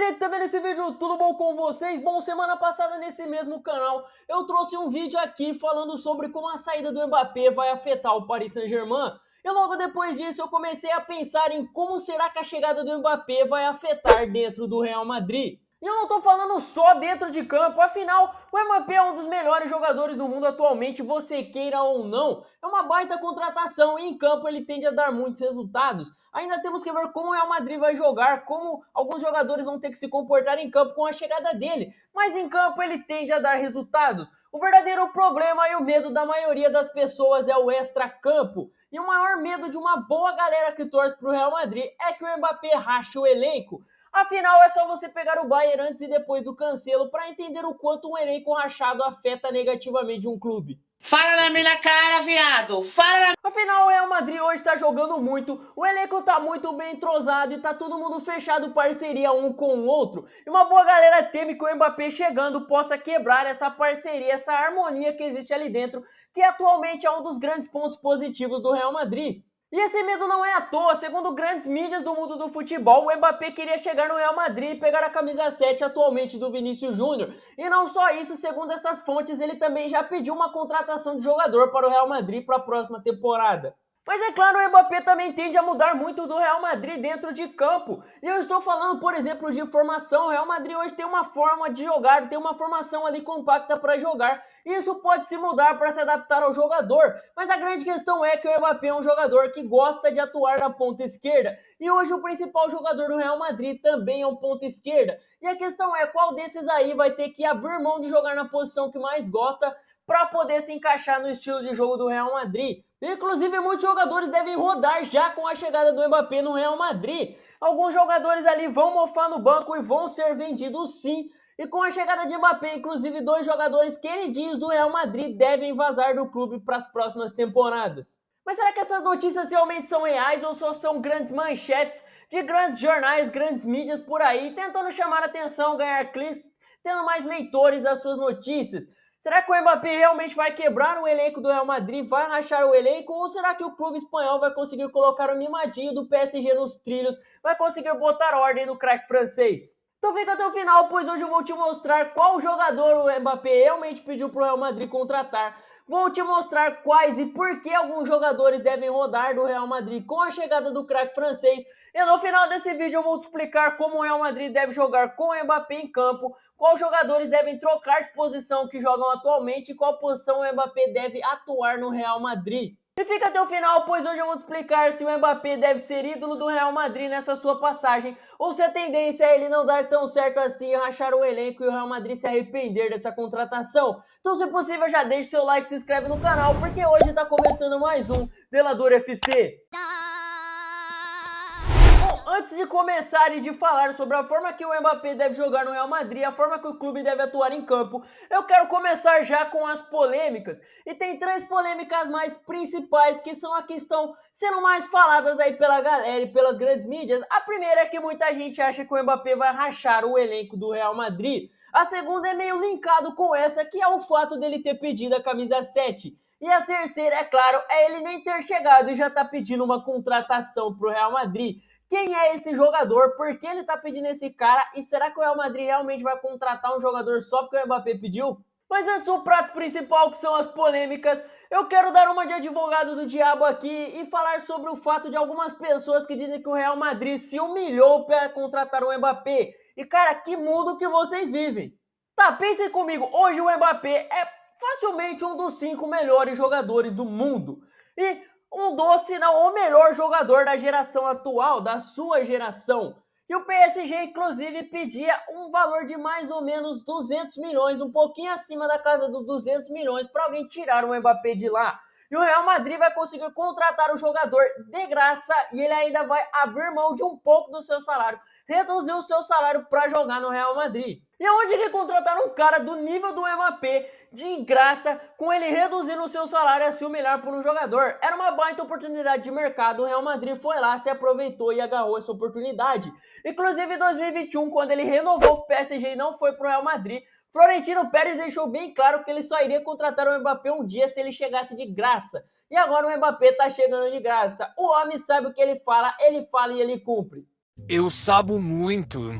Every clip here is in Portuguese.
galerinha que tá vendo esse vídeo, tudo bom com vocês? Bom, semana passada nesse mesmo canal eu trouxe um vídeo aqui falando sobre como a saída do Mbappé vai afetar o Paris Saint-Germain. E logo depois disso eu comecei a pensar em como será que a chegada do Mbappé vai afetar dentro do Real Madrid. E eu não tô falando só dentro de campo, afinal, o Mbappé é um dos melhores jogadores do mundo atualmente, você queira ou não. É uma baita contratação e em campo ele tende a dar muitos resultados. Ainda temos que ver como o Real Madrid vai jogar, como alguns jogadores vão ter que se comportar em campo com a chegada dele. Mas em campo ele tende a dar resultados. O verdadeiro problema e o medo da maioria das pessoas é o extra-campo. E o maior medo de uma boa galera que torce pro Real Madrid é que o Mbappé rache o elenco. Afinal, é só você pegar o Bayern antes e depois do Cancelo para entender o quanto um elenco rachado afeta negativamente um clube. Fala na minha cara, viado! Fala na... Afinal, o Real Madrid hoje tá jogando muito, o elenco tá muito bem entrosado e tá todo mundo fechado parceria um com o outro. E uma boa galera teme que o Mbappé chegando possa quebrar essa parceria, essa harmonia que existe ali dentro, que atualmente é um dos grandes pontos positivos do Real Madrid. E esse medo não é à toa, segundo grandes mídias do mundo do futebol, o Mbappé queria chegar no Real Madrid e pegar a camisa 7 atualmente do Vinícius Júnior. E não só isso, segundo essas fontes, ele também já pediu uma contratação de jogador para o Real Madrid para a próxima temporada. Mas é claro, o Mbappé também tende a mudar muito do Real Madrid dentro de campo. E eu estou falando, por exemplo, de formação. O Real Madrid hoje tem uma forma de jogar, tem uma formação ali compacta para jogar. E isso pode se mudar para se adaptar ao jogador. Mas a grande questão é que o Mbappé é um jogador que gosta de atuar na ponta esquerda. E hoje o principal jogador do Real Madrid também é um ponta esquerda. E a questão é qual desses aí vai ter que abrir mão de jogar na posição que mais gosta para poder se encaixar no estilo de jogo do Real Madrid. Inclusive, muitos jogadores devem rodar já com a chegada do Mbappé no Real Madrid. Alguns jogadores ali vão mofar no banco e vão ser vendidos sim. E com a chegada de Mbappé, inclusive 2 jogadores queridinhos do Real Madrid devem vazar do clube para as próximas temporadas. Mas será que essas notícias realmente são reais ou só são grandes manchetes de grandes jornais, grandes mídias por aí, tentando chamar atenção, ganhar cliques, tendo mais leitores das suas notícias? Será que o Mbappé realmente vai quebrar o elenco do Real Madrid, vai rachar o elenco? Ou será que o clube espanhol vai conseguir colocar o mimadinho do PSG nos trilhos, vai conseguir botar ordem no craque francês? Então fica até o final, pois hoje eu vou te mostrar qual jogador o Mbappé realmente pediu para o Real Madrid contratar. Vou te mostrar quais e por que alguns jogadores devem rodar do Real Madrid com a chegada do craque francês. E no final desse vídeo eu vou te explicar como o Real Madrid deve jogar com o Mbappé em campo, quais jogadores devem trocar de posição que jogam atualmente e qual posição o Mbappé deve atuar no Real Madrid. E fica até o final, pois hoje eu vou te explicar se o Mbappé deve ser ídolo do Real Madrid nessa sua passagem, ou se a tendência é ele não dar tão certo assim, rachar o elenco e o Real Madrid se arrepender dessa contratação. Então, se possível, já deixa seu like e se inscreve no canal, porque hoje tá começando mais um Delador FC. Antes de começar e de falar sobre a forma que o Mbappé deve jogar no Real Madrid, a forma que o clube deve atuar em campo, eu quero começar já com as polêmicas. E tem 3 polêmicas mais principais que são as que estão sendo mais faladas aí pela galera e pelas grandes mídias. A primeira é que muita gente acha que o Mbappé vai rachar o elenco do Real Madrid. A segunda é meio linkado com essa, que é o fato dele ter pedido a camisa 7. E a terceira, é claro, é ele nem ter chegado e já tá pedindo uma contratação pro Real Madrid. Quem é esse jogador? Por que ele tá pedindo esse cara? E será que o Real Madrid realmente vai contratar um jogador só porque o Mbappé pediu? Mas antes do prato principal, que são as polêmicas, eu quero dar uma de advogado do diabo aqui e falar sobre o fato de algumas pessoas que dizem que o Real Madrid se humilhou para contratar o Mbappé. E cara, que mundo que vocês vivem. Tá, pensem comigo, hoje o Mbappé é facilmente um dos 5 melhores jogadores do mundo. E um dos, se não o melhor jogador da geração atual, da sua geração. E o PSG, inclusive, pedia um valor de mais ou menos 200 milhões, um pouquinho acima da casa dos 200 milhões, para alguém tirar o Mbappé de lá. E o Real Madrid vai conseguir contratar o jogador de graça e ele ainda vai abrir mão de um pouco do seu salário, reduzir o seu salário para jogar no Real Madrid. E onde que contrataram um cara do nível do Mbappé de graça, com ele reduzindo o seu salário a se humilhar por um jogador? Era uma baita oportunidade de mercado, o Real Madrid foi lá, se aproveitou e agarrou essa oportunidade. Inclusive em 2021, quando ele renovou o PSG e não foi pro Real Madrid, Florentino Pérez deixou bem claro que ele só iria contratar o Mbappé um dia se ele chegasse de graça. E agora o Mbappé tá chegando de graça. O homem sabe o que ele fala e ele cumpre. Eu sabo muito.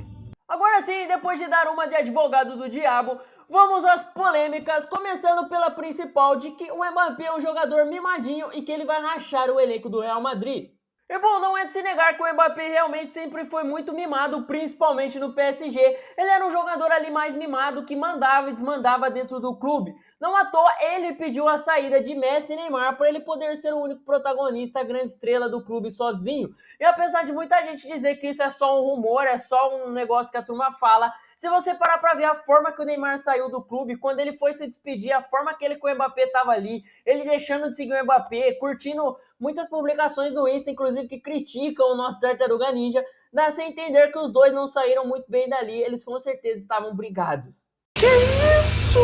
Agora Agora sim, depois de dar uma de advogado do diabo, vamos às polêmicas, começando pela principal de que o Mbappé é um jogador mimadinho e que ele vai rachar o elenco do Real Madrid. E bom, não é de se negar que o Mbappé realmente sempre foi muito mimado, principalmente no PSG. Ele era um jogador ali mais mimado que mandava e desmandava dentro do clube. Não à toa, ele pediu a saída de Messi e Neymar para ele poder ser o único protagonista, a grande estrela do clube sozinho. E apesar de muita gente dizer que isso é só um rumor, é só um negócio que a turma fala, se você parar para ver a forma que o Neymar saiu do clube, quando ele foi se despedir, a forma que ele com o Mbappé estava ali, ele deixando de seguir o Mbappé, curtindo muitas publicações no Insta, inclusive que criticam o nosso Tartaruga Ninja, dá-se a entender que os dois não saíram muito bem dali, eles com certeza estavam brigados. Que isso?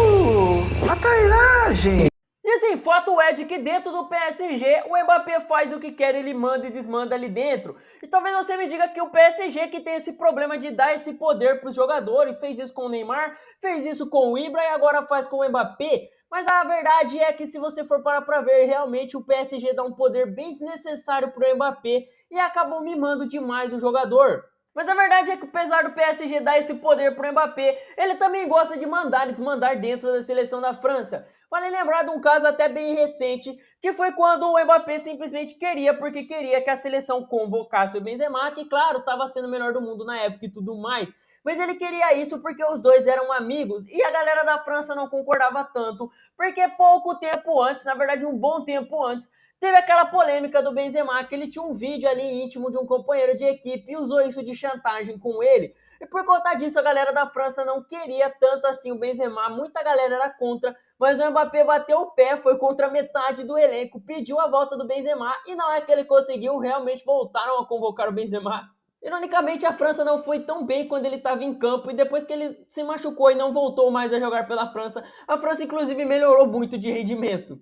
Uma trairagem! E assim, fato é de que dentro do PSG, o Mbappé faz o que quer, ele manda e desmanda ali dentro. E talvez você me diga que o PSG que tem esse problema de dar esse poder para os jogadores, fez isso com o Neymar, fez isso com o Ibra e agora faz com o Mbappé. Mas a verdade é que se você for parar para ver, realmente o PSG dá um poder bem desnecessário para o Mbappé e acabou mimando demais o jogador. Mas a verdade é que apesar do PSG dar esse poder para o Mbappé, ele também gosta de mandar e desmandar dentro da seleção da França. Vale lembrar de um caso até bem recente, que foi quando o Mbappé simplesmente queria, porque queria que a seleção convocasse o Benzema, que claro, estava sendo o melhor do mundo na época e tudo mais. Mas ele queria isso porque os dois eram amigos e a galera da França não concordava tanto, porque pouco tempo antes, na verdade um bom tempo antes, teve aquela polêmica do Benzema, que ele tinha um vídeo ali íntimo de um companheiro de equipe e usou isso de chantagem com ele. E por conta disso, a galera da França não queria tanto assim o Benzema, muita galera era contra, mas o Mbappé bateu o pé, foi contra metade do elenco, pediu a volta do Benzema e não é que ele conseguiu, realmente voltaram a convocar o Benzema. Ironicamente, a França não foi tão bem quando ele estava em campo e depois que ele se machucou e não voltou mais a jogar pela França, a França inclusive melhorou muito de rendimento.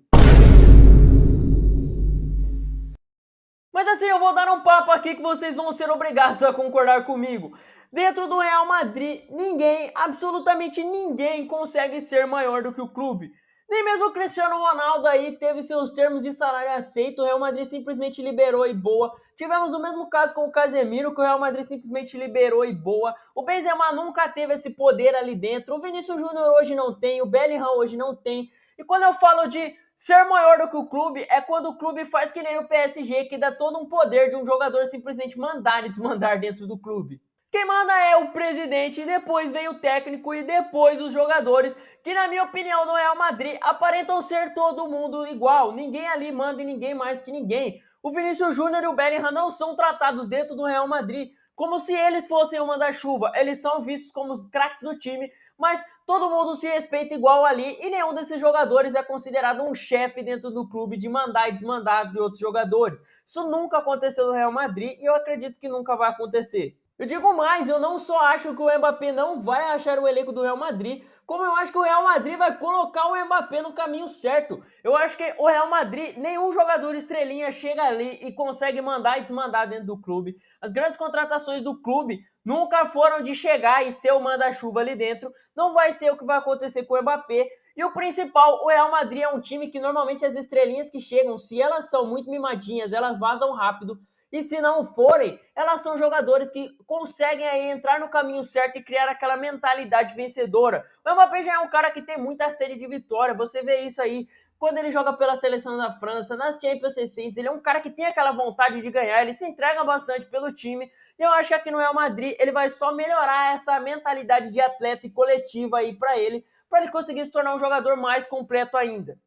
Mas assim, eu vou dar um papo aqui que vocês vão ser obrigados a concordar comigo. Dentro do Real Madrid, ninguém, absolutamente ninguém, consegue ser maior do que o clube. Nem mesmo o Cristiano Ronaldo aí teve seus termos de salário aceito, o Real Madrid simplesmente liberou e boa. Tivemos o mesmo caso com o Casemiro, que o Real Madrid simplesmente liberou e boa. O Benzema nunca teve esse poder ali dentro, o Vinícius Júnior hoje não tem, o Bellingham hoje não tem. E quando eu falo de ser maior do que o clube é quando o clube faz que nem o PSG, que dá todo um poder de um jogador simplesmente mandar e desmandar dentro do clube. Quem manda é o presidente, depois vem o técnico e depois os jogadores, que na minha opinião no Real Madrid aparentam ser todo mundo igual. Ninguém ali manda e ninguém mais que ninguém. O Vinícius Júnior e o Bellingham não são tratados dentro do Real Madrid como se eles fossem o manda-chuva. Eles são vistos como craques do time, mas todo mundo se respeita igual ali e nenhum desses jogadores é considerado um chefe dentro do clube de mandar e desmandar de outros jogadores. Isso nunca aconteceu no Real Madrid e eu acredito que nunca vai acontecer. Eu digo mais, eu não só acho que o Mbappé não vai achar o elenco do Real Madrid, como eu acho que o Real Madrid vai colocar o Mbappé no caminho certo. Eu acho que o Real Madrid, nenhum jogador estrelinha chega ali e consegue mandar e desmandar dentro do clube. As grandes contratações do clube nunca foram de chegar e ser o manda-chuva ali dentro. Não vai ser o que vai acontecer com o Mbappé. E o principal, o Real Madrid é um time que normalmente as estrelinhas que chegam, se elas são muito mimadinhas, elas vazam rápido. E se não forem, elas são jogadores que conseguem aí entrar no caminho certo e criar aquela mentalidade vencedora. O Mbappé já é um cara que tem muita sede de vitória, você vê isso aí quando ele joga pela seleção da França, nas Champions recentes, ele é um cara que tem aquela vontade de ganhar, ele se entrega bastante pelo time, e eu acho que aqui no Real Madrid ele vai só melhorar essa mentalidade de atleta e coletiva aí para ele conseguir se tornar um jogador mais completo ainda.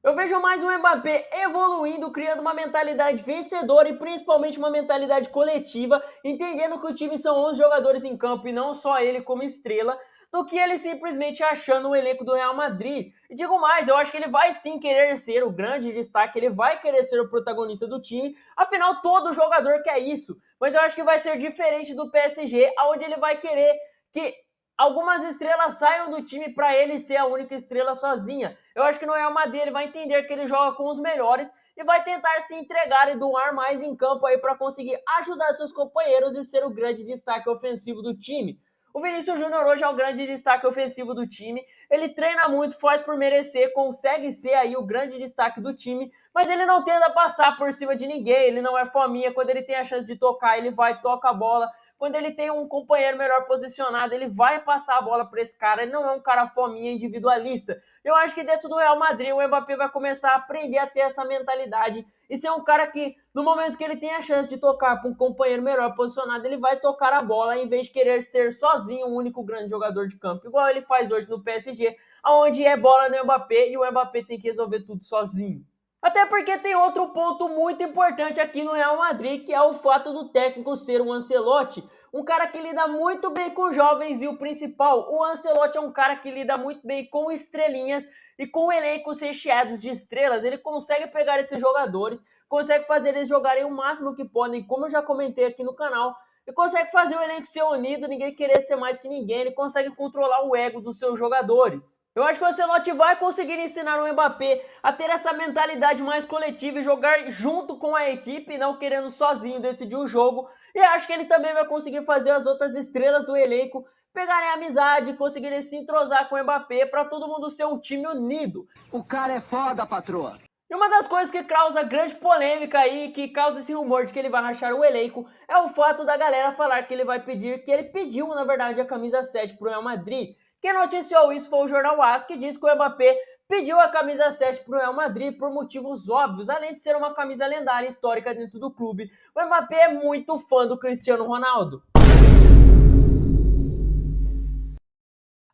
Eu vejo mais o Mbappé evoluindo, criando uma mentalidade vencedora e principalmente uma mentalidade coletiva, entendendo que o time são 11 jogadores em campo e não só ele como estrela, do que ele simplesmente achando o elenco do Real Madrid. E digo mais, eu acho que ele vai sim querer ser o grande destaque, ele vai querer ser o protagonista do time, afinal todo jogador quer isso, mas eu acho que vai ser diferente do PSG, onde ele vai querer que algumas estrelas saiam do time para ele ser a única estrela sozinha. Eu acho que no Real Madrid ele vai entender que ele joga com os melhores e vai tentar se entregar e doar mais em campo aí para conseguir ajudar seus companheiros e ser o grande destaque ofensivo do time. O Vinícius Júnior hoje é o grande destaque ofensivo do time, ele treina muito, faz por merecer, consegue ser aí o grande destaque do time, mas ele não tenta passar por cima de ninguém, ele não é fominha, quando ele tem a chance de tocar, ele vai, toca a bola, quando ele tem um companheiro melhor posicionado, ele vai passar a bola para esse cara, ele não é um cara fominha individualista. Eu acho que dentro do Real Madrid o Mbappé vai começar a aprender a ter essa mentalidade e ser um cara que, no momento que ele tem a chance de tocar para um companheiro melhor posicionado, ele vai tocar a bola em vez de querer ser sozinho o único grande jogador de campo, igual ele faz hoje no PSG, onde é bola no Mbappé e o Mbappé tem que resolver tudo sozinho. Até porque tem outro ponto muito importante aqui no Real Madrid, que é o fato do técnico ser o Ancelotti, um cara que lida muito bem com jovens e o principal, o Ancelotti é um cara que lida muito bem com estrelinhas e com elencos recheados de estrelas. Ele consegue pegar esses jogadores, consegue fazer eles jogarem o máximo que podem, como eu já comentei aqui no canal, e consegue fazer o elenco ser unido, ninguém querer ser mais que ninguém, ele consegue controlar o ego dos seus jogadores. Eu acho que o Ancelotti vai conseguir ensinar o Mbappé a ter essa mentalidade mais coletiva e jogar junto com a equipe, não querendo sozinho decidir o jogo. E acho que ele também vai conseguir fazer as outras estrelas do elenco pegarem amizade, conseguirem se entrosar com o Mbappé para todo mundo ser um time unido. O cara é foda, patroa. E uma das coisas que causa grande polêmica aí, que causa esse rumor de que ele vai rachar o elenco, é o fato da galera falar que ele vai pedir, que ele pediu, na verdade, a camisa 7 pro Real Madrid. Quem noticiou isso foi o jornal AS, que diz que o Mbappé pediu a camisa 7 pro Real Madrid por motivos óbvios, além de ser uma camisa lendária histórica dentro do clube. O Mbappé é muito fã do Cristiano Ronaldo.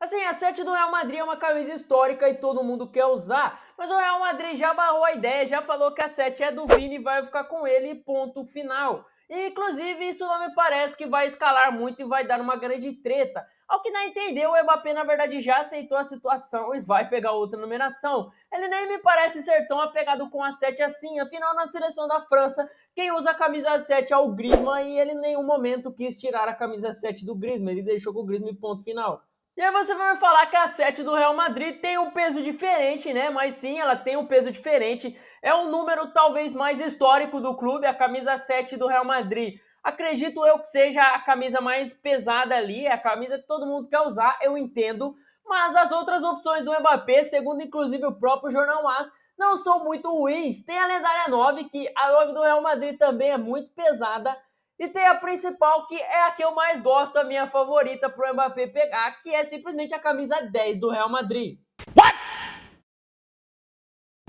Assim, a 7 do Real Madrid é uma camisa histórica e todo mundo quer usar, mas o Real Madrid já barrou a ideia, já falou que a 7 é do Vini e vai ficar com ele, ponto final. E, inclusive, isso não me parece que vai escalar muito e vai dar uma grande treta. Ao que dá a entender, o Mbappé, na verdade, já aceitou a situação e vai pegar outra numeração. Ele nem me parece ser tão apegado com a 7 assim, afinal, na seleção da França, quem usa a camisa 7 é o Griezmann e ele em nenhum momento quis tirar a camisa 7 do Griezmann, ele deixou com o Griezmann, ponto final. E aí você vai me falar que a 7 do Real Madrid tem um peso diferente, né? Mas sim, ela tem um peso diferente. É um número talvez mais histórico do clube, a camisa 7 do Real Madrid. Acredito eu que seja a camisa mais pesada ali, é a camisa que todo mundo quer usar, eu entendo. Mas as outras opções do Mbappé, segundo inclusive o próprio jornal AS, não são muito ruins. Tem a lendária 9, que a 9 do Real Madrid também é muito pesada. E tem a principal, que é a que eu mais gosto, a minha favorita pro Mbappé pegar, que é simplesmente a camisa 10 do Real Madrid.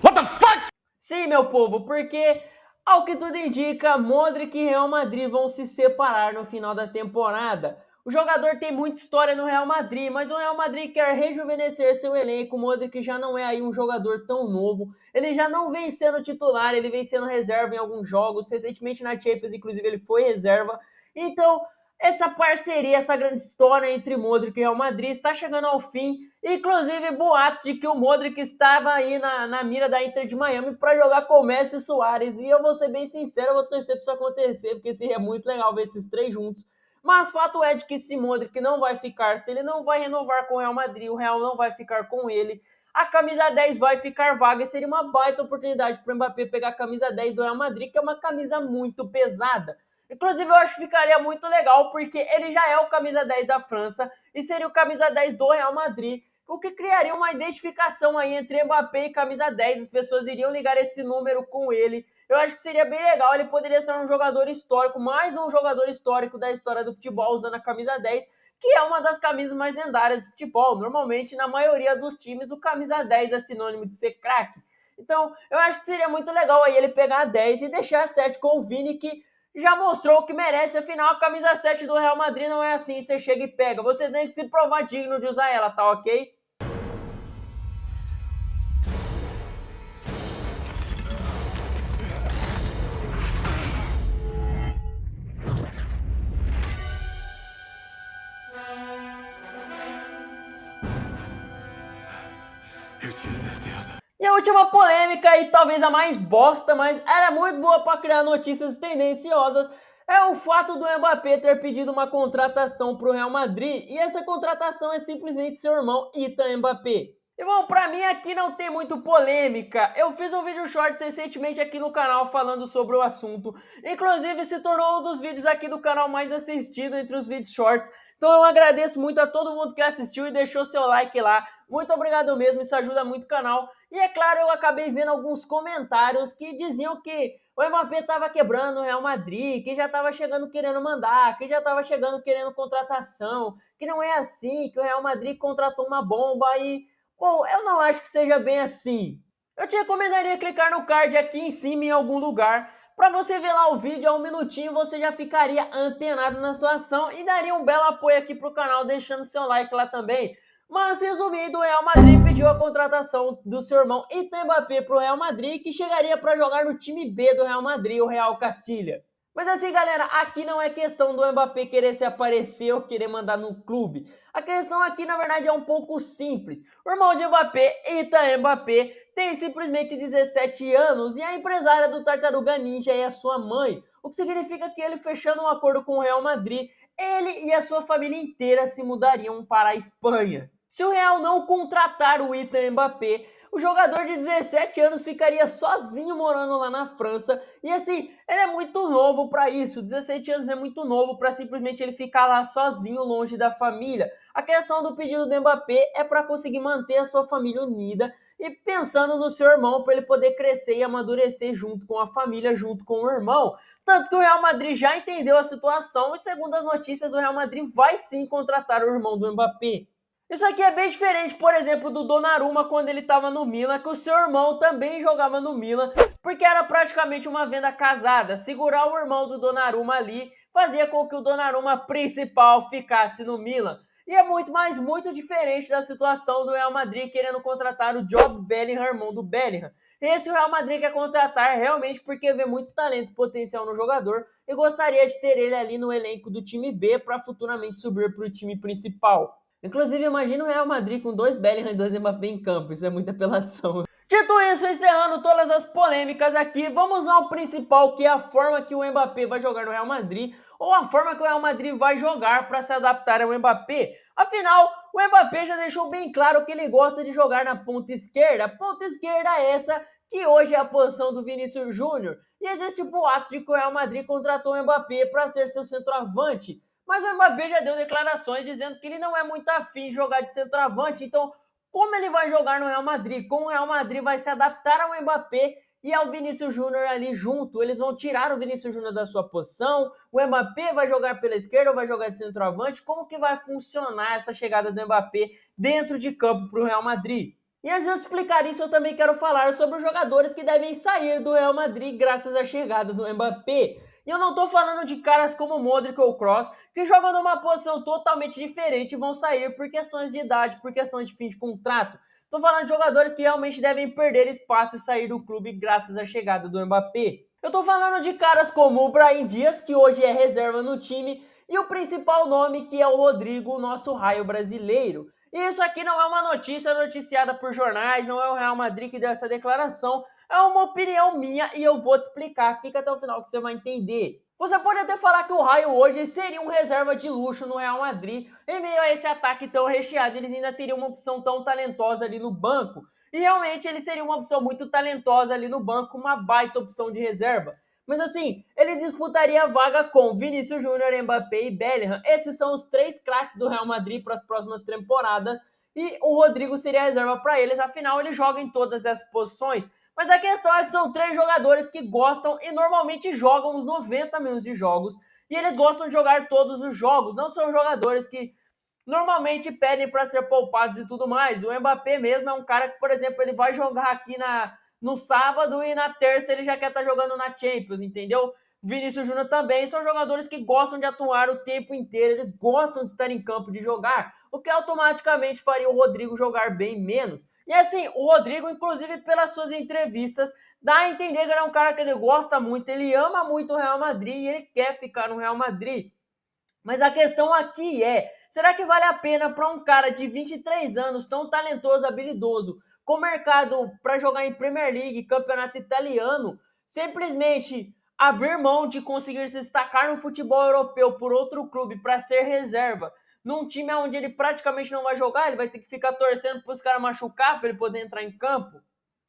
What the fuck? Sim, meu povo, porque, ao que tudo indica, Modric e Real Madrid vão se separar no final da temporada. O jogador tem muita história no Real Madrid, mas o Real Madrid quer rejuvenescer seu elenco. O Modric já não é aí um jogador tão novo. Ele já não vem sendo titular, ele vem sendo reserva em alguns jogos. Recentemente na Champions, inclusive, ele foi reserva. Então, essa parceria, essa grande história entre Modric e Real Madrid está chegando ao fim. Inclusive, boatos de que o Modric estava aí na mira da Inter de Miami para jogar com o Messi e Suárez. E eu vou ser bem sincero, eu vou torcer para isso acontecer, porque seria muito legal ver esses três juntos. Mas fato é de que se Modric não vai ficar, se ele não vai renovar com o Real Madrid, o Real não vai ficar com ele, a camisa 10 vai ficar vaga e seria uma baita oportunidade para o Mbappé pegar a camisa 10 do Real Madrid, que é uma camisa muito pesada. Inclusive eu acho que ficaria muito legal, porque ele já é o camisa 10 da França e seria o camisa 10 do Real Madrid, o que criaria uma identificação aí entre Mbappé e camisa 10, as pessoas iriam ligar esse número com ele. Eu acho que seria bem legal, ele poderia ser um jogador histórico, mais um jogador histórico da história do futebol usando a camisa 10, que é uma das camisas mais lendárias do futebol. Normalmente, na maioria dos times, o camisa 10 é sinônimo de ser craque. Então, eu acho que seria muito legal aí ele pegar a 10 e deixar a 7 com o Vini, que já mostrou o que merece. Afinal, a camisa 7 do Real Madrid não é assim, você chega e pega. Você tem que se provar digno de usar ela, tá ok? Eu tinha certeza. E a última polêmica, e talvez a mais bosta, mas ela é muito boa para criar notícias tendenciosas, é o fato do Mbappé ter pedido uma contratação para o Real Madrid, e essa contratação é simplesmente seu irmão Ethan Mbappé. E bom, pra mim aqui não tem muito polêmica. Eu fiz um vídeo short recentemente aqui no canal falando sobre o assunto. Inclusive se tornou um dos vídeos aqui do canal mais assistido entre os vídeos shorts. Então eu agradeço muito a todo mundo que assistiu e deixou seu like lá. Muito obrigado mesmo, isso ajuda muito o canal. E é claro, eu acabei vendo alguns comentários que diziam que o Mbappé estava quebrando o Real Madrid, que já estava chegando querendo mandar, que já estava chegando querendo contratação, que não é assim, que o Real Madrid contratou uma bomba e... Bom, eu não acho que seja bem assim. Eu te recomendaria clicar no card aqui em cima em algum lugar para você ver lá o vídeo, a 1 minutinho você já ficaria antenado na situação e daria um belo apoio aqui pro canal, deixando seu like lá também. Mas resumindo, o Real Madrid pediu a contratação do seu irmão Ethan Mbappé pro Real Madrid, que chegaria para jogar no time B do Real Madrid, o Real Castilha. Mas assim, galera, aqui não é questão do Mbappé querer se aparecer ou querer mandar no clube. A questão aqui, na verdade, é um pouco simples. O irmão de Mbappé, Ethan Mbappé, tem simplesmente 17 anos e a empresária do Tartaruga Ninja é a sua mãe. O que significa que ele, fechando um acordo com o Real Madrid, ele e a sua família inteira se mudariam para a Espanha. Se o Real não contratar o Ethan Mbappé, o jogador de 17 anos ficaria sozinho morando lá na França. E assim, ele é muito novo para isso. 17 anos é muito novo para simplesmente ele ficar lá sozinho, longe da família. A questão do pedido do Mbappé é para conseguir manter a sua família unida e pensando no seu irmão para ele poder crescer e amadurecer junto com a família, junto com o irmão. Tanto que o Real Madrid já entendeu a situação e, segundo as notícias, o Real Madrid vai sim contratar o irmão do Mbappé. Isso aqui é bem diferente, por exemplo, do Donnarumma quando ele estava no Milan, que o seu irmão também jogava no Milan, porque era praticamente uma venda casada. Segurar o irmão do Donnarumma ali fazia com que o Donnarumma principal ficasse no Milan. E é muito, mas muito diferente da situação do Real Madrid querendo contratar o Jude Bellingham, irmão do Bellingham. Esse o Real Madrid quer contratar realmente porque vê muito talento e potencial no jogador e gostaria de ter ele ali no elenco do time B para futuramente subir para o time principal. Inclusive, imagina o Real Madrid com 2 Bellingham e 2 Mbappé em campo, isso é muita apelação. Dito isso, encerrando todas as polêmicas aqui, vamos ao principal, que é a forma que o Mbappé vai jogar no Real Madrid, ou a forma que o Real Madrid vai jogar para se adaptar ao Mbappé. Afinal, o Mbappé já deixou bem claro que ele gosta de jogar na ponta esquerda. Ponta esquerda essa que hoje é a posição do Vinícius Júnior. E existe boatos de que o Real Madrid contratou o Mbappé para ser seu centroavante. Mas o Mbappé já deu declarações dizendo que ele não é muito afim de jogar de centroavante. Então, como ele vai jogar no Real Madrid? Como o Real Madrid vai se adaptar ao Mbappé e ao Vinícius Júnior ali junto? Eles vão tirar o Vinícius Júnior da sua posição? O Mbappé vai jogar pela esquerda ou vai jogar de centroavante? Como que vai funcionar essa chegada do Mbappé dentro de campo para o Real Madrid? E antes de eu explicar isso, eu também quero falar sobre os jogadores que devem sair do Real Madrid graças à chegada do Mbappé. E eu não estou falando de caras como Modric ou Kroos, que jogam numa posição totalmente diferente e vão sair por questões de idade, por questões de fim de contrato. Estou falando de jogadores que realmente devem perder espaço e sair do clube graças à chegada do Mbappé. Eu estou falando de caras como o Brahim Dias, que hoje é reserva no time, e o principal nome, que é o Rodrigo, o nosso raio brasileiro. E isso aqui não é uma notícia noticiada por jornais, não é o Real Madrid que deu essa declaração, é uma opinião minha e eu vou te explicar, fica até o final que você vai entender. Você pode até falar que o Raio hoje seria um reserva de luxo no Real Madrid, em meio a esse ataque tão recheado, eles ainda teriam uma opção tão talentosa ali no banco, e realmente ele seria uma opção muito talentosa ali no banco, uma baita opção de reserva. Mas assim, ele disputaria a vaga com Vinícius Júnior, Mbappé e Bellingham. Esses são os 3 craques do Real Madrid para as próximas temporadas. E o Rodrigo seria a reserva para eles, afinal ele joga em todas essas posições. Mas a questão é que são 3 jogadores que gostam e normalmente jogam os 90 minutos de jogos. E eles gostam de jogar todos os jogos. Não são jogadores que normalmente pedem para ser poupados e tudo mais. O Mbappé mesmo é um cara que, por exemplo, ele vai jogar aqui no sábado e na terça ele já quer estar jogando na Champions, entendeu? Vinícius Júnior também são jogadores que gostam de atuar o tempo inteiro, eles gostam de estar em campo, de jogar, o que automaticamente faria o Rodrigo jogar bem menos. E assim, o Rodrigo, inclusive pelas suas entrevistas, dá a entender que ele é um cara que ele gosta muito, ele ama muito o Real Madrid e ele quer ficar no Real Madrid. Mas a questão aqui é, será que vale a pena para um cara de 23 anos, tão talentoso, habilidoso, com mercado para jogar em Premier League, campeonato italiano, simplesmente abrir mão de conseguir se destacar no futebol europeu por outro clube para ser reserva, num time onde ele praticamente não vai jogar, ele vai ter que ficar torcendo para os caras machucar para ele poder entrar em campo?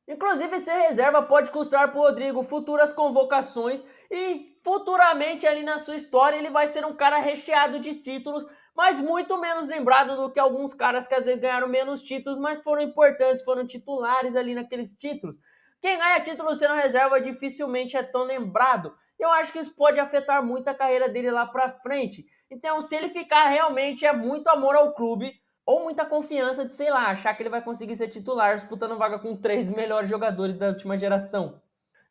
Inclusive, ser reserva pode custar para o Rodrigo futuras convocações e futuramente ali na sua história ele vai ser um cara recheado de títulos, mas muito menos lembrado do que alguns caras que às vezes ganharam menos títulos, mas foram importantes, foram titulares ali naqueles títulos. Quem ganha título sendo reserva dificilmente é tão lembrado. Eu acho que isso pode afetar muito a carreira dele lá pra frente. Então, se ele ficar realmente é muito amor ao clube ou muita confiança de, sei lá, achar que ele vai conseguir ser titular disputando vaga com 3 melhores jogadores da última geração.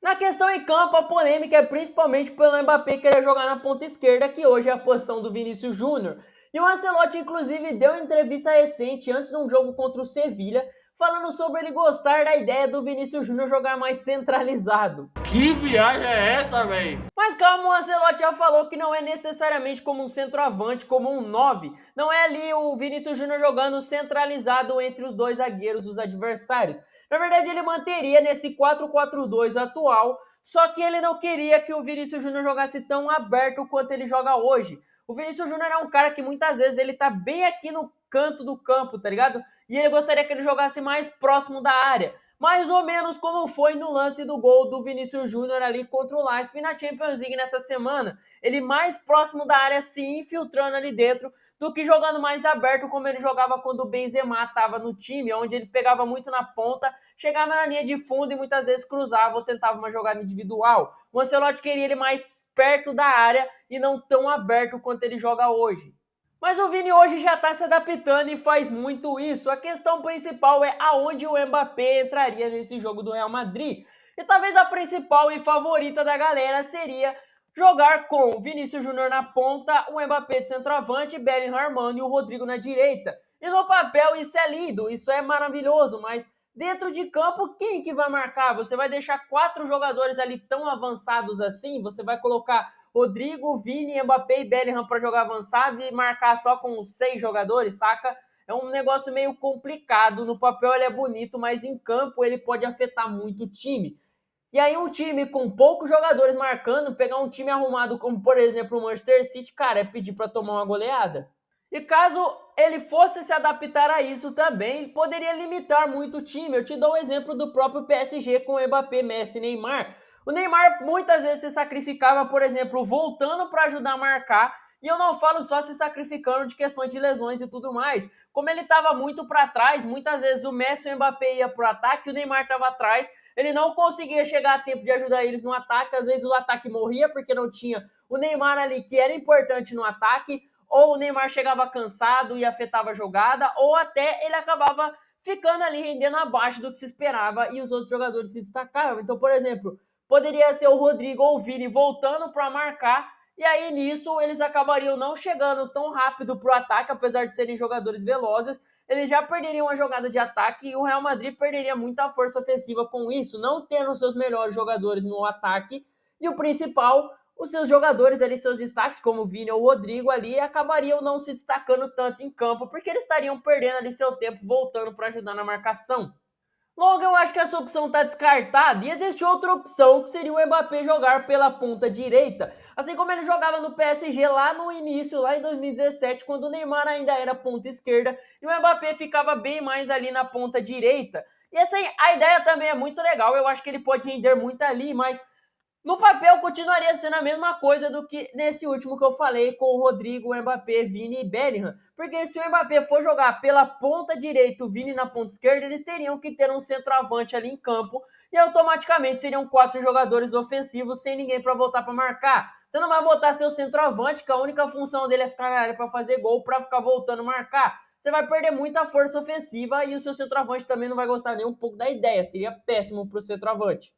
Na questão em campo, a polêmica é principalmente pelo Mbappé querer jogar na ponta esquerda, que hoje é a posição do Vinícius Júnior. E o Ancelotti, inclusive, deu uma entrevista recente, antes de um jogo contra o Sevilha, falando sobre ele gostar da ideia do Vinícius Júnior jogar mais centralizado. Que viagem é essa, véi? Mas calma, o Ancelotti já falou que não é necessariamente como um centroavante, como um 9. Não é ali o Vinícius Júnior jogando centralizado entre os dois zagueiros dos adversários. Na verdade, ele manteria nesse 4-4-2 atual, só que ele não queria que o Vinícius Júnior jogasse tão aberto quanto ele joga hoje. O Vinícius Júnior é um cara que muitas vezes ele tá bem aqui no canto do campo, tá ligado? E ele gostaria que ele jogasse mais próximo da área. Mais ou menos como foi no lance do gol do Vinícius Júnior ali contra o Leipzig na Champions League nessa semana. Ele mais próximo da área se infiltrando ali dentro do que jogando mais aberto como ele jogava quando o Benzema estava no time, onde ele pegava muito na ponta, chegava na linha de fundo e muitas vezes cruzava ou tentava uma jogada individual. O Ancelotti queria ele mais perto da área e não tão aberto quanto ele joga hoje. Mas o Vini hoje já está se adaptando e faz muito isso. A questão principal é aonde o Mbappé entraria nesse jogo do Real Madrid. E talvez a principal e favorita da galera seria jogar com o Vinícius Júnior na ponta, o Mbappé de centroavante, Bellingham armando e o Rodrigo na direita. E no papel isso é lindo, isso é maravilhoso, mas dentro de campo quem que vai marcar? Você vai deixar 4 jogadores ali tão avançados assim? Você vai colocar Rodrigo, Vini, Mbappé e Bellingham para jogar avançado e marcar só com 6 jogadores, saca? É um negócio meio complicado. No papel ele é bonito, mas em campo ele pode afetar muito o time. E aí um time com poucos jogadores marcando, pegar um time arrumado como, por exemplo, o Manchester City, cara, é pedir para tomar uma goleada. E caso ele fosse se adaptar a isso também, ele poderia limitar muito o time. Eu te dou o exemplo do próprio PSG com Mbappé, Messi e Neymar. O Neymar muitas vezes se sacrificava, por exemplo, voltando para ajudar a marcar. E eu não falo só se sacrificando de questões de lesões e tudo mais. Como ele estava muito para trás, muitas vezes o Messi e o Mbappé ia para o ataque, o Neymar estava atrás. Ele não conseguia chegar a tempo de ajudar eles no ataque. Às vezes o ataque morria porque não tinha o Neymar ali, que era importante no ataque. Ou o Neymar chegava cansado e afetava a jogada, ou até ele acabava ficando ali rendendo abaixo do que se esperava e os outros jogadores se destacavam. Então, por exemplo, poderia ser o Rodrigo ou o Vini voltando para marcar, e aí nisso eles acabariam não chegando tão rápido para o ataque, apesar de serem jogadores velozes, eles já perderiam a jogada de ataque e o Real Madrid perderia muita força ofensiva com isso, não tendo seus melhores jogadores no ataque, e o principal, os seus jogadores ali, seus destaques, como o Vini ou o Rodrigo ali, acabariam não se destacando tanto em campo, porque eles estariam perdendo ali seu tempo voltando para ajudar na marcação. Logo, eu acho que essa opção está descartada e existe outra opção que seria o Mbappé jogar pela ponta direita, assim como ele jogava no PSG lá no início, lá em 2017, quando o Neymar ainda era ponta esquerda e o Mbappé ficava bem mais ali na ponta direita. E essa a ideia também é muito legal, eu acho que ele pode render muito ali, mas no papel, continuaria sendo a mesma coisa do que nesse último que eu falei com o Rodrigo, Mbappé, Vini e Bellingham. Porque se o Mbappé for jogar pela ponta direita, o Vini na ponta esquerda, eles teriam que ter um centroavante ali em campo e automaticamente seriam 4 jogadores ofensivos sem ninguém para voltar para marcar. Você não vai botar seu centroavante, que a única função dele é ficar na área para fazer gol, para ficar voltando a marcar. Você vai perder muita força ofensiva e o seu centroavante também não vai gostar nem um pouco da ideia. Seria péssimo para o centroavante.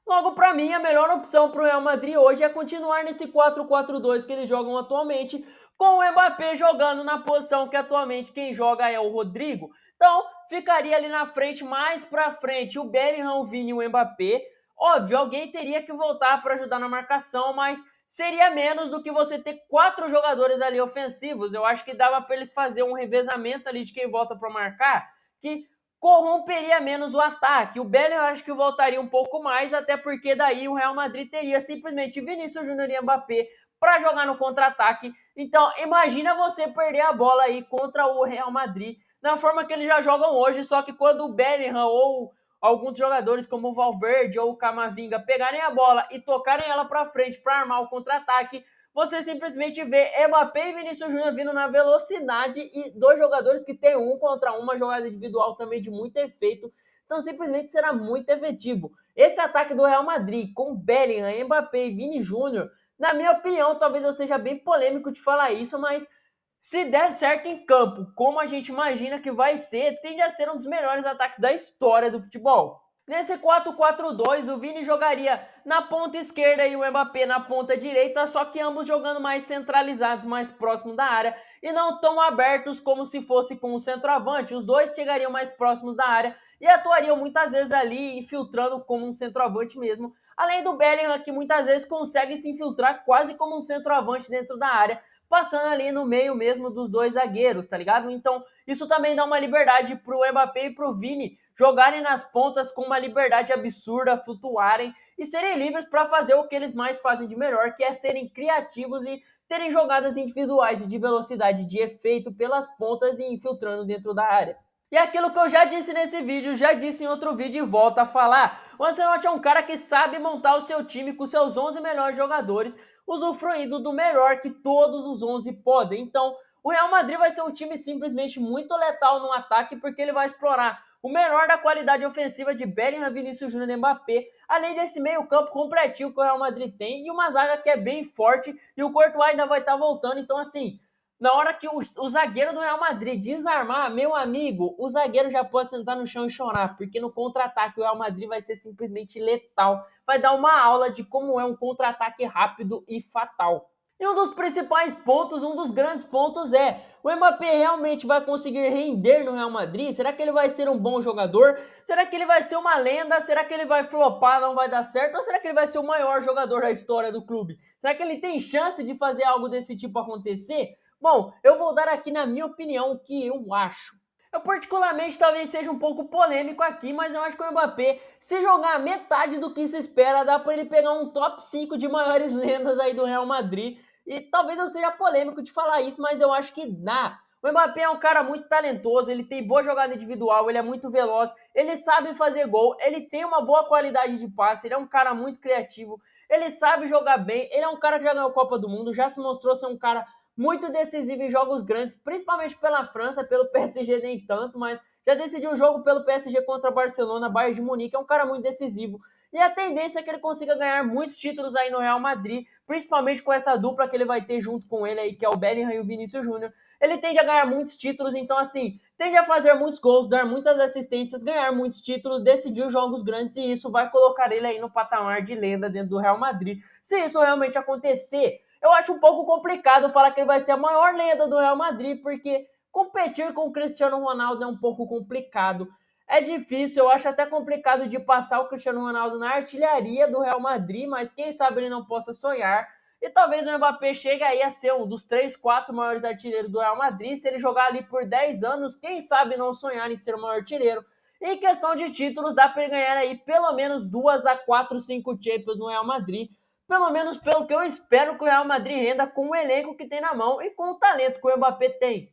Logo, para mim, a melhor opção para o Real Madrid hoje é continuar nesse 4-4-2 que eles jogam atualmente, com o Mbappé jogando na posição que atualmente quem joga é o Rodrigo. Então, ficaria ali na frente, mais para frente, o Bellingham, o Vini e o Mbappé. Óbvio, alguém teria que voltar para ajudar na marcação, mas seria menos do que você ter 4 jogadores ali ofensivos. Eu acho que dava para eles fazer um revezamento ali de quem volta para marcar, que corromperia menos o ataque. O Bellingham eu acho que voltaria um pouco mais, até porque daí o Real Madrid teria simplesmente Vinícius Júnior e Mbappé para jogar no contra-ataque. Então, imagina você perder a bola aí contra o Real Madrid, da forma que eles já jogam hoje, só que quando o Bellingham ou alguns jogadores como o Valverde ou o Camavinga pegarem a bola e tocarem ela para frente para armar o contra-ataque, você simplesmente vê Mbappé e Vinícius Júnior vindo na velocidade e dois jogadores que tem um contra uma jogada individual também de muito efeito. Então simplesmente será muito efetivo. Esse ataque do Real Madrid com Bellingham, Mbappé e Vini Júnior, na minha opinião, talvez eu seja bem polêmico de falar isso, mas se der certo em campo, como a gente imagina que vai ser, tende a ser um dos melhores ataques da história do futebol. Nesse 4-4-2, o Vini jogaria na ponta esquerda e o Mbappé na ponta direita, só que ambos jogando mais centralizados, mais próximos da área e não tão abertos como se fosse com o centroavante. Os dois chegariam mais próximos da área e atuariam muitas vezes ali infiltrando como um centroavante mesmo. Além do Bellingham, que muitas vezes consegue se infiltrar quase como um centroavante dentro da área, passando ali no meio mesmo dos dois zagueiros, tá ligado? Então, isso também dá uma liberdade pro Mbappé e pro Vini jogarem nas pontas com uma liberdade absurda, flutuarem e serem livres para fazer o que eles mais fazem de melhor, que é serem criativos e terem jogadas individuais e de velocidade, de efeito pelas pontas e infiltrando dentro da área. E aquilo que eu já disse nesse vídeo, já disse em outro vídeo e volto a falar. O Ancelotti é um cara que sabe montar o seu time com seus 11 melhores jogadores, usufruindo do melhor que todos os 11 podem. Então, o Real Madrid vai ser um time simplesmente muito letal no ataque, porque ele vai explorar o melhor da qualidade ofensiva de Bellingham, Vinícius Júnior e Mbappé, além desse meio campo completinho que o Real Madrid tem, e uma zaga que é bem forte, e o Courtois ainda vai estar voltando. Então, assim, na hora que o zagueiro do Real Madrid desarmar, meu amigo, o zagueiro já pode sentar no chão e chorar, porque no contra-ataque o Real Madrid vai ser simplesmente letal. Vai dar uma aula de como é um contra-ataque rápido e fatal. E um dos principais pontos, um dos grandes pontos é: o Mbappé realmente vai conseguir render no Real Madrid? Será que ele vai ser um bom jogador? Será que ele vai ser uma lenda? Será que ele vai flopar, não vai dar certo? Ou será que ele vai ser o maior jogador da história do clube? Será que ele tem chance de fazer algo desse tipo acontecer? Bom, eu vou dar aqui na minha opinião o que eu acho. Eu particularmente talvez seja um pouco polêmico aqui, mas eu acho que o Mbappé, se jogar metade do que se espera, dá para ele pegar um top 5 de maiores lendas aí do Real Madrid. E talvez eu seja polêmico de falar isso, mas eu acho que dá. O Mbappé é um cara muito talentoso, ele tem boa jogada individual, ele é muito veloz, ele sabe fazer gol, ele tem uma boa qualidade de passe, ele é um cara muito criativo, ele sabe jogar bem, ele é um cara que já ganhou a Copa do Mundo, já se mostrou ser um cara muito decisivo em jogos grandes, principalmente pela França, pelo PSG nem tanto, mas já decidiu o jogo pelo PSG contra Barcelona, Bayern de Munique, é um cara muito decisivo. E a tendência é que ele consiga ganhar muitos títulos aí no Real Madrid, principalmente com essa dupla que ele vai ter junto com ele aí, que é o Bellingham e o Vinícius Júnior. Ele tende a ganhar muitos títulos, então assim, tende a fazer muitos gols, dar muitas assistências, ganhar muitos títulos, decidir jogos grandes, e isso vai colocar ele aí no patamar de lenda dentro do Real Madrid. Se isso realmente acontecer, eu acho um pouco complicado falar que ele vai ser a maior lenda do Real Madrid, porque competir com o Cristiano Ronaldo é um pouco complicado. É difícil, eu acho até complicado de passar o Cristiano Ronaldo na artilharia do Real Madrid, mas quem sabe ele não possa sonhar. E talvez o Mbappé chegue aí a ser um dos 3, 4 maiores artilheiros do Real Madrid. Se ele jogar ali por 10 anos, quem sabe não sonhar em ser o maior artilheiro. E em questão de títulos, dá para ele ganhar aí pelo menos 2 a 4, 5 Champions no Real Madrid. Pelo menos pelo que eu espero que o Real Madrid renda com o elenco que tem na mão e com o talento que o Mbappé tem.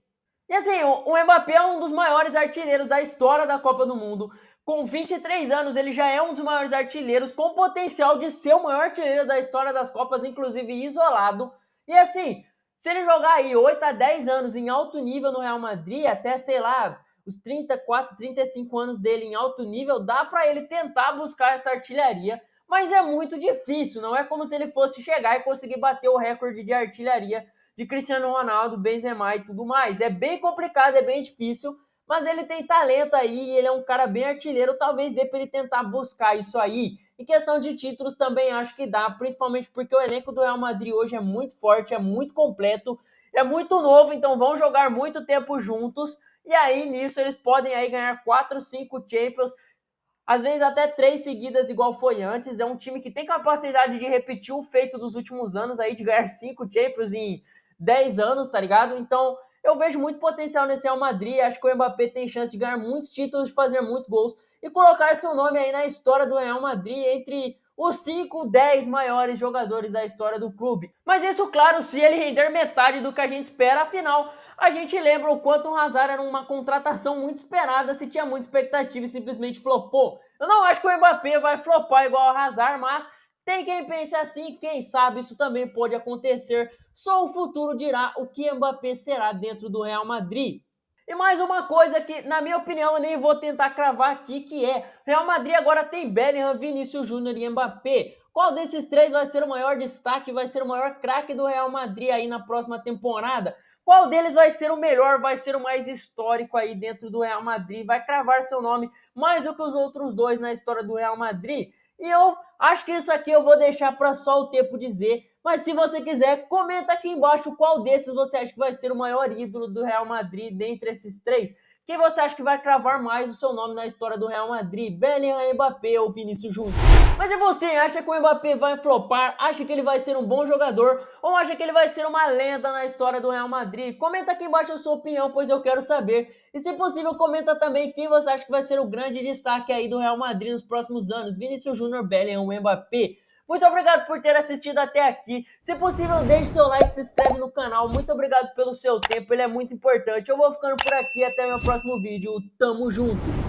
E assim, o Mbappé é um dos maiores artilheiros da história da Copa do Mundo. Com 23 anos, ele já é um dos maiores artilheiros, com potencial de ser o maior artilheiro da história das Copas, inclusive isolado. E assim, se ele jogar aí 8 a 10 anos em alto nível no Real Madrid, até, sei lá, os 34, 35 anos dele em alto nível, dá para ele tentar buscar essa artilharia, mas é muito difícil, não é como se ele fosse chegar e conseguir bater o recorde de artilharia de Cristiano Ronaldo, Benzema e tudo mais. É bem complicado, é bem difícil, mas ele tem talento aí, ele é um cara bem artilheiro, talvez dê para ele tentar buscar isso aí. Em questão de títulos também acho que dá, principalmente porque o elenco do Real Madrid hoje é muito forte, é muito completo, é muito novo, então vão jogar muito tempo juntos, e aí nisso eles podem aí ganhar 4, 5 Champions, às vezes até 3 seguidas igual foi antes. É um time que tem capacidade de repetir o feito dos últimos anos aí, de ganhar 5 Champions em 10 anos, tá ligado? Então eu vejo muito potencial nesse Real Madrid, acho que o Mbappé tem chance de ganhar muitos títulos, de fazer muitos gols e colocar seu nome aí na história do Real Madrid entre os 5, 10 maiores jogadores da história do clube. Mas isso, claro, se ele render metade do que a gente espera, afinal, a gente lembra o quanto o Hazard era uma contratação muito esperada, se tinha muita expectativa e simplesmente flopou. Eu não acho que o Mbappé vai flopar igual o Hazard, mas Tem quem pense assim, quem sabe isso também pode acontecer. Só o futuro dirá o que Mbappé será dentro do Real Madrid. E mais uma coisa que, na minha opinião, eu nem vou tentar cravar aqui, que é Real Madrid agora tem Bellingham, Vinícius Júnior e Mbappé. Qual desses três vai ser o maior destaque, vai ser o maior craque do Real Madrid aí na próxima temporada? Qual deles vai ser o melhor, vai ser o mais histórico aí dentro do Real Madrid? Vai cravar seu nome mais do que os outros dois na história do Real Madrid? E eu acho que isso aqui eu vou deixar para só o tempo dizer. Mas se você quiser, comenta aqui embaixo qual desses você acha que vai ser o maior ídolo do Real Madrid dentre esses três. Quem você acha que vai cravar mais o seu nome na história do Real Madrid? Bellingham, Mbappé ou Vinícius Júnior? Mas e você, acha que o Mbappé vai flopar? Acha que ele vai ser um bom jogador? Ou acha que ele vai ser uma lenda na história do Real Madrid? Comenta aqui embaixo a sua opinião, pois eu quero saber. E se possível, comenta também quem você acha que vai ser o grande destaque aí do Real Madrid nos próximos anos. Vinícius Júnior, Bellingham ou Mbappé? Muito obrigado por ter assistido até aqui. Se possível, deixe seu like, se inscreve no canal. Muito obrigado pelo seu tempo, ele é muito importante. Eu vou ficando por aqui, até meu próximo vídeo. Tamo junto!